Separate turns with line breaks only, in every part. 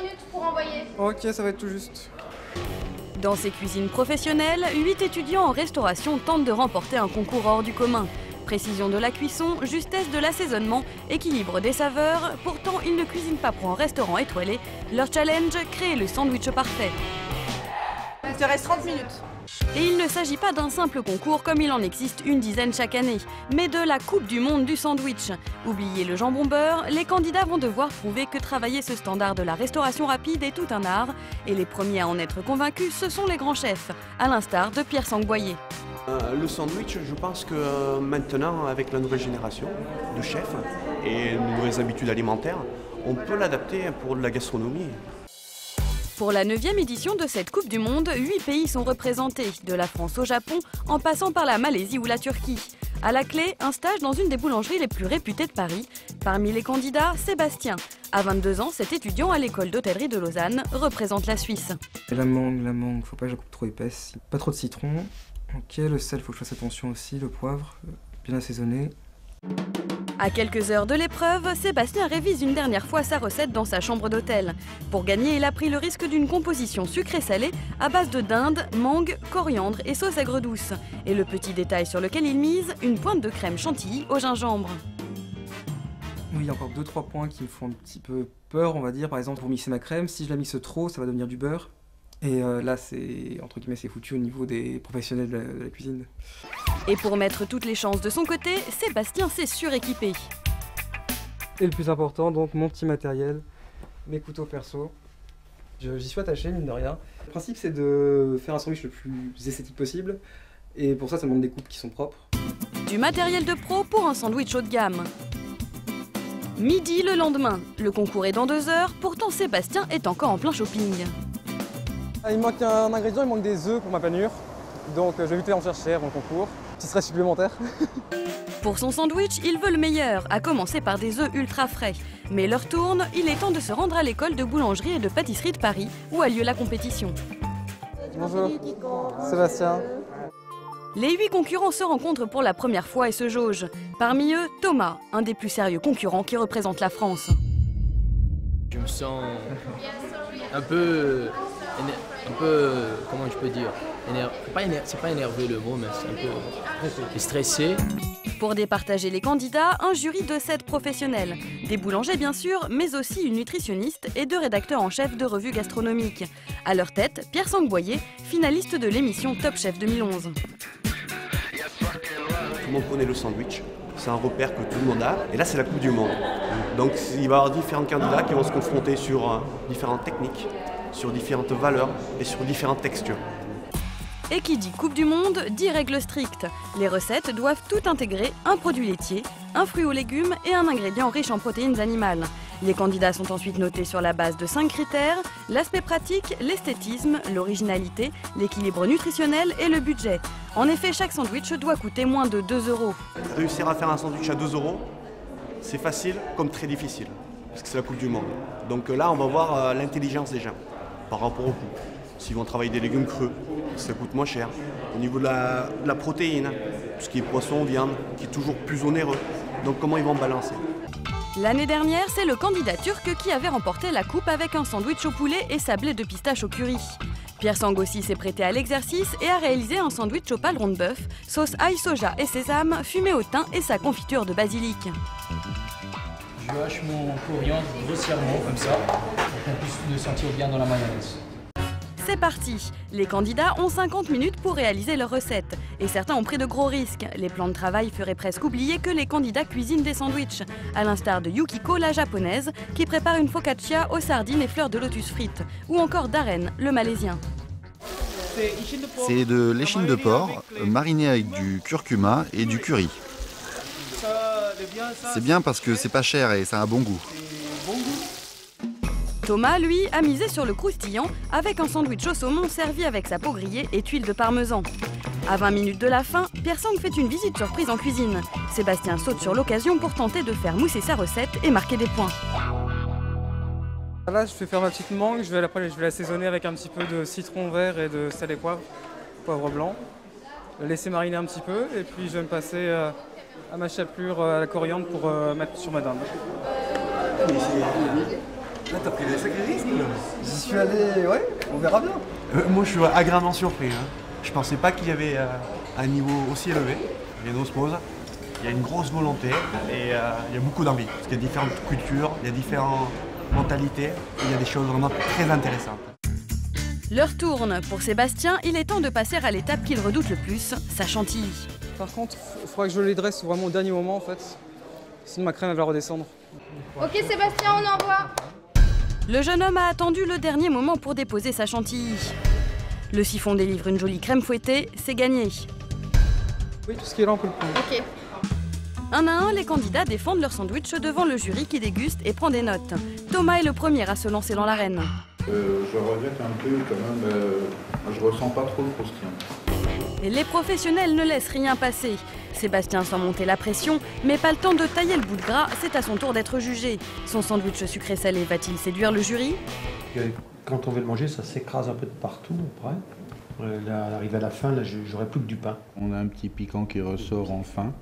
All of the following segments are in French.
minutes pour envoyer.
Ok, ça va être tout juste.
Dans ces cuisines professionnelles, 8 étudiants en restauration tentent de remporter un concours hors du commun. Précision de la cuisson, justesse de l'assaisonnement, équilibre des saveurs, pourtant ils ne cuisinent pas pour un restaurant étoilé. Leur challenge, créer le sandwich parfait.
Il te reste 30 minutes.
Et il ne s'agit pas d'un simple concours comme il en existe une dizaine chaque année, mais de la Coupe du Monde du sandwich. Oubliez le jambon beurre, les candidats vont devoir prouver que travailler ce standard de la restauration rapide est tout un art. Et les premiers à en être convaincus, ce sont les grands chefs, à l'instar de Pierre Sangboyer.
Le sandwich, je pense que maintenant, avec la nouvelle génération de chefs et de nouvelles habitudes alimentaires, on peut l'adapter pour de la gastronomie.
Pour la 9e édition de cette Coupe du Monde, 8 pays sont représentés, de la France au Japon, en passant par la Malaisie ou la Turquie. À la clé, un stage dans une des boulangeries les plus réputées de Paris. Parmi les candidats, Sébastien. À 22 ans, cet étudiant à l'école d'hôtellerie de Lausanne représente la Suisse.
Et la mangue, faut pas que je la coupe trop épaisse. Pas trop de citron. Ok, le sel, faut que je fasse attention aussi, le poivre, bien assaisonné.
À quelques heures de l'épreuve, Sébastien révise une dernière fois sa recette dans sa chambre d'hôtel. Pour gagner, il a pris le risque d'une composition sucrée-salée à base de dinde, mangue, coriandre et sauce aigre douce. Et le petit détail sur lequel il mise, une pointe de crème chantilly au gingembre.
Oui, il y a encore 2-3 points qui me font un petit peu peur, on va dire. Par exemple, pour mixer ma crème, si je la mixe trop, ça va devenir du beurre. Et là, c'est entre guillemets, c'est foutu au niveau des professionnels de la cuisine.
Et pour mettre toutes les chances de son côté, Sébastien s'est suréquipé.
Et le plus important, donc mon petit matériel, mes couteaux perso. J'y suis attaché, mine de rien. Le principe, c'est de faire un sandwich le plus esthétique possible. Et pour ça, ça demande des coupes qui sont propres.
Du matériel de pro pour un sandwich haut de gamme. Midi le lendemain. Le concours est dans 2 heures, pourtant Sébastien est encore en plein shopping.
Il me manque un ingrédient, il manque des œufs pour ma panure. Donc je vais vite en chercher avant le concours. Petit stress supplémentaire.
Pour son sandwich, il veut le meilleur, à commencer par des œufs ultra frais. Mais l'heure tourne, il est temps de se rendre à l'école de boulangerie et de pâtisserie de Paris, où a lieu la compétition.
Bonjour, Sébastien.
Les 8 concurrents se rencontrent pour la première fois et se jaugent. Parmi eux, Thomas, un des plus sérieux concurrents qui représente la France.
Je me sens un peu, comment je peux dire, c'est pas énervé le mot, mais c'est un peu stressé.
Pour départager les candidats, un jury de 7 professionnels. Des boulangers bien sûr, mais aussi une nutritionniste et 2 rédacteurs en chef de revues gastronomiques. À leur tête, Pierre Sangboyer, finaliste de l'émission Top Chef 2011.
Tout le monde connaît le sandwich, c'est un repère que tout le monde a. Et là, c'est la Coupe du Monde. Donc il va y avoir différents candidats qui vont se confronter sur différentes techniques, sur différentes valeurs et sur différentes textures.
Et qui dit Coupe du Monde, dit règles strictes. Les recettes doivent tout intégrer, un produit laitier, un fruit aux légumes et un ingrédient riche en protéines animales. Les candidats sont ensuite notés sur la base de 5 critères, l'aspect pratique, l'esthétisme, l'originalité, l'équilibre nutritionnel et le budget. En effet, chaque sandwich doit coûter moins de 2 €.
Réussir à faire un sandwich à 2 €, c'est facile comme très difficile, parce que c'est la Coupe du Monde. Donc là, on va voir l'intelligence des gens par rapport au coût. S'ils vont travailler des légumes crus, ça coûte moins cher. Au niveau de la protéine, tout ce qui est poisson, viande, qui est toujours plus onéreux. Donc comment ils vont balancer?
L'année dernière, c'est le candidat turc qui avait remporté la coupe avec un sandwich au poulet et sablé de pistache au curry. Pierre Sang aussi s'est prêté à l'exercice et a réalisé un sandwich au paleron de bœuf, sauce ail soja et sésame, fumé au thym et sa confiture de basilic.
Je hache mon coriandre grossièrement comme ça, pour qu'on puisse le sentir bien dans la mayonnaise.
C'est parti! Les candidats ont 50 minutes pour réaliser leur recette. Et certains ont pris de gros risques. Les plans de travail feraient presque oublier que les candidats cuisinent des sandwichs. À l'instar de Yukiko, la japonaise, qui prépare une focaccia aux sardines et fleurs de lotus frites. Ou encore Darren, le malaisien.
C'est de l'échine de porc, mariné avec du curcuma et du curry. C'est bien parce que c'est pas cher et ça a un bon goût.
Thomas, lui, a misé sur le croustillant avec un sandwich au saumon servi avec sa peau grillée et tuile de parmesan. À 20 minutes de la fin, Pierre Sang fait une visite surprise en cuisine. Sébastien saute sur l'occasion pour tenter de faire mousser sa recette et marquer des points.
Là, je vais faire ma petite mangue, je vais l'assaisonner avec un petit peu de citron vert et de sel et poivre blanc. La laisser mariner un petit peu et puis je vais me passer à ma chapelure à la coriandre pour mettre sur ma dinde.
Là, t'as pris des sacrés risques, là.
J'y suis allé, ouais, on verra bien.
Moi, je suis agréablement surpris. Hein. Je pensais pas qu'il y avait un niveau aussi élevé. Il y a une osmose, il y a une grosse volonté et il y a beaucoup d'envie. Parce qu'il y a différentes cultures, il y a différentes mentalités et il y a des choses vraiment très intéressantes.
L'heure tourne. Pour Sébastien, il est temps de passer à l'étape qu'il redoute le plus, sa chantilly.
Par contre, il faudra que je les dresse vraiment au dernier moment en fait. Sinon ma crème elle va redescendre.
Ok Sébastien, on envoie.
Le jeune homme a attendu le dernier moment pour déposer sa chantilly. Le siphon délivre une jolie crème fouettée, c'est gagné.
Oui, tout ce qui est là on peut le prendre.
Ok.
Un à un, les candidats défendent leur sandwich devant le jury qui déguste et prend des notes. Thomas est le premier à se lancer dans l'arène.
Je regrette un peu quand même, je ressens pas trop le croustillant.
Et les professionnels ne laissent rien passer. Sébastien sent monter la pression, mais pas le temps de tailler le bout de gras, c'est à son tour d'être jugé. Son sandwich sucré-salé va-t-il séduire le jury?
Quand on veut le manger, ça s'écrase un peu de partout après. Là, arrivé à la fin, là, j'aurais plus que du pain.
On a un petit piquant qui ressort en fin.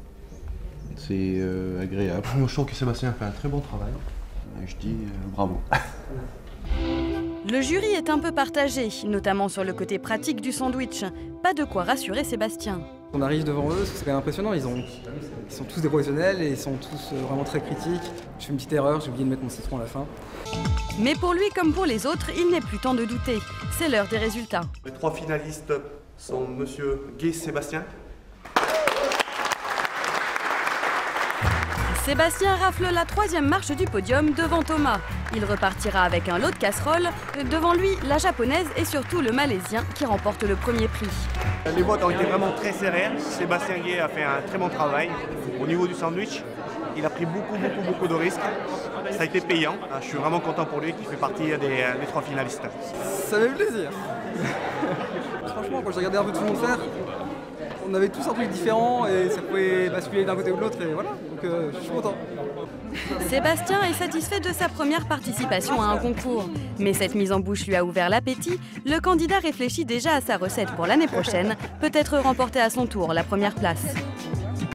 C'est agréable.
Je trouve que Sébastien a fait un très bon travail.
Je dis bravo.
Le jury est un peu partagé, notamment sur le côté pratique du sandwich. Pas de quoi rassurer Sébastien.
On arrive devant eux, c'est quand même impressionnant, ils sont tous des professionnels et ils sont tous vraiment très critiques. Je fais une petite erreur, j'ai oublié de mettre mon citron à la fin.
Mais pour lui comme pour les autres, il n'est plus temps de douter. C'est l'heure des résultats.
Les 3 finalistes sont Monsieur Guy-Sébastien.
Sébastien rafle la 3e marche du podium devant Thomas. Il repartira avec un lot de casseroles. Devant lui, la japonaise et surtout le malaisien qui remporte le premier prix.
Les votes ont été vraiment très serrés. Sébastien Guy a fait un très bon travail. Au niveau du sandwich, il a pris beaucoup de risques. Ça a été payant. Je suis vraiment content pour lui qui fait partie des 3 finalistes.
Ça fait plaisir. Franchement, quand je regardais un peu tout le monde faire, on avait tous un truc différent et ça pouvait basculer d'un côté ou de l'autre et voilà, donc je suis content.
Sébastien est satisfait de sa première participation à un concours. Mais cette mise en bouche lui a ouvert l'appétit. Le candidat réfléchit déjà à sa recette pour l'année prochaine, peut-être remporter à son tour la première place.